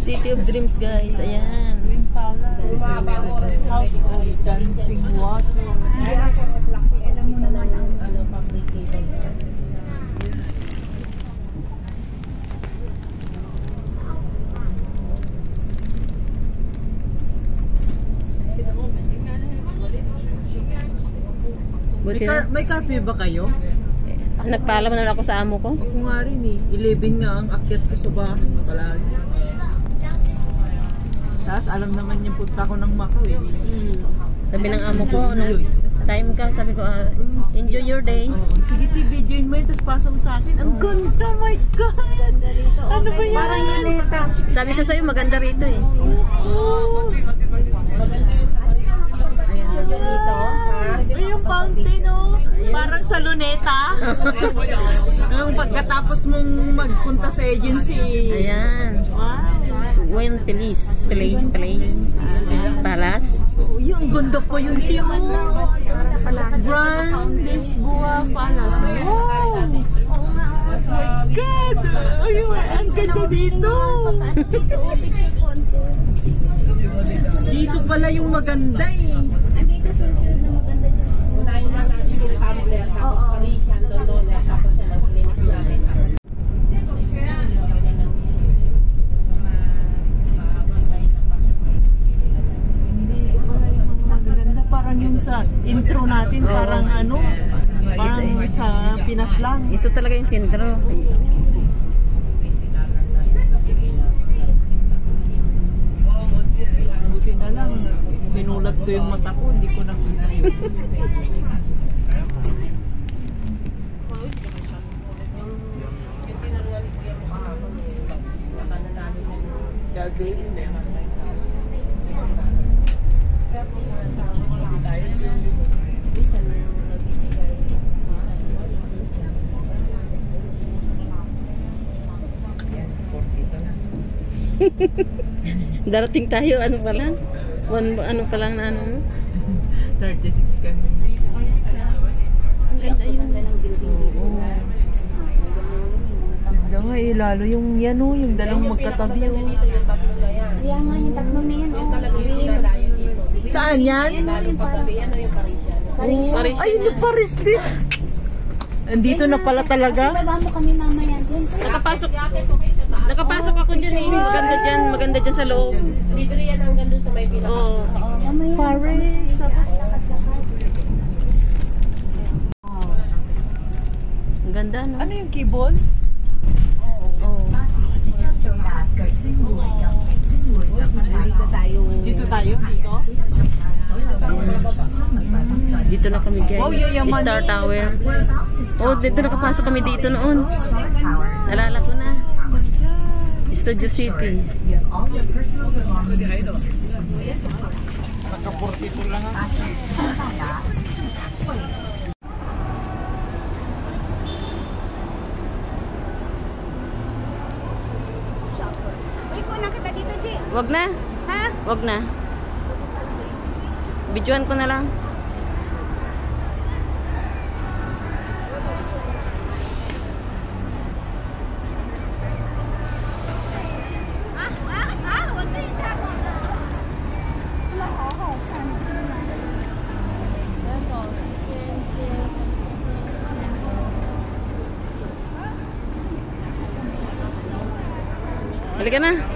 City of Dreams, guys. Ayan. Twin Palace. House of Dancing Water. Alam mo naman ang public cable. Buti na. May curfew ba kayo? Nagpaalam na ako sa amo ko. Ako nga rin eh. 11 nga ang akyat ko sa bahay. Palagi. Tapos alam naman yung punta ko ng Macau eh. Sabi ng amo ko, nung time ka, sabi ko, enjoy your day. Sige, videoin mo yun, tapos pasa mo sa akin. Ang ganda, my God! Ganda rito. Ano ba yan? Parang nalita. Sabi ko sa'yo, maganda rito eh. Oh! Ayan. Dito. Ay, yung fountain, oh! Parang sa Luneta. Yung pagkatapos mong magpunta sa agency. Ayan. Wow! When Place. Palace. Oh, yung ganda pa yun, Tio. Grand Lisboa Palace. Wow! My God! Ayun, ang ganda dito! Dito pala yung maganda eh. Andito susunod na maganda dyan. Unahin lang natin yung Tumblr, tapos Parisian, London, tapos siya ng clinic natin. Parang yung sa intro natin, parang ano, parang sa Pinas lang. Ito talaga yung sentro. Buti na lang, pinulat ko yung mata ko, hindi ko nakita yun. Darating tayo, ano pa lang? Ano pa lang na ano? 36 ka. Ang ganda yung Ganda nga eh, lalo yung yan o, yung dalawang magkatabi o. Kaya nga yung tatlo na yan. Saan yan? Paris. Ay, yung Paris din. Andito na pala talaga. Baba mo kami mamaya dyan. Nakapasok ako dyan eh. Maganda dyan sa loob. Dito rin yan hanggang doon sa may pinaka. Oo. Mamaya. Paris. Ang ganda, no? Ano yung keyboard? Oo. Dito tayo. Dito tayo? Dito? Dito na kami, guys. Wow, yayaman Star eh. Tower. Oh, dito nakapasok kami dito noon. Nalala ko na. Studio City. Naka-42 lang ako. Nakita dito, G. Wag na. Ha? Wag na. Videoan ko na lang. Halika na.